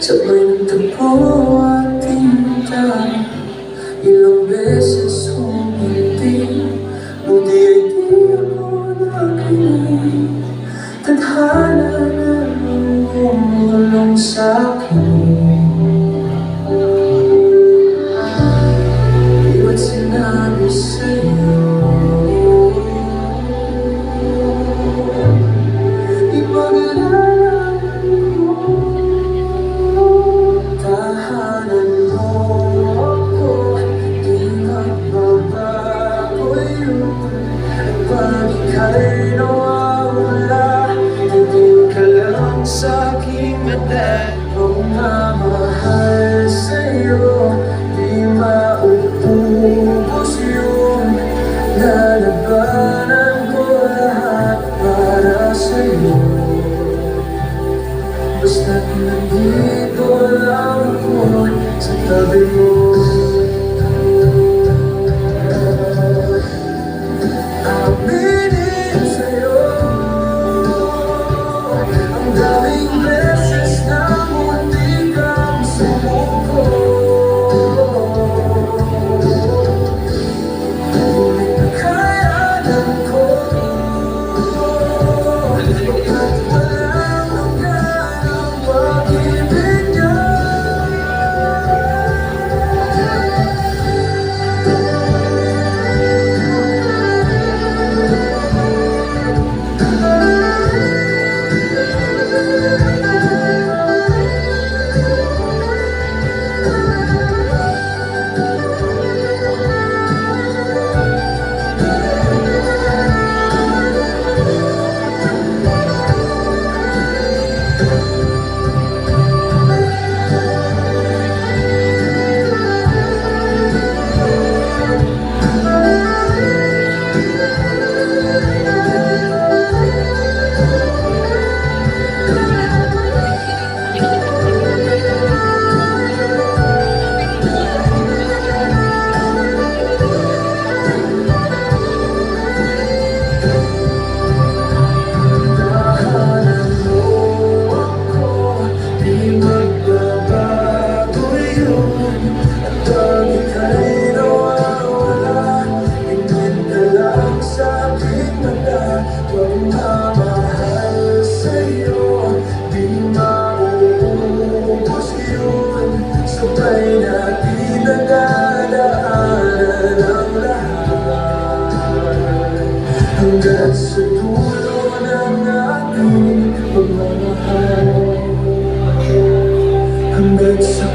Sabay nagtagpo ating mata, ilang beses umiting, buti ay di ako nakinig. Tadhana na lumulong sa'kin. Di ba't sinabi sa'yo? Ika'y nawawala, tingin ka lang sa'king mata. Pagmamahal sa'yo, di maubos yun. Lalabanan ko lahat para sa'yo. Basta't nandito lang ako sa tabi mo. Pagmamahal sa'yo, di maubos yun. Sabay natin nagdadaanan ang lahat, hanggang sa dulo ng ating pagmamahal, hanggang sa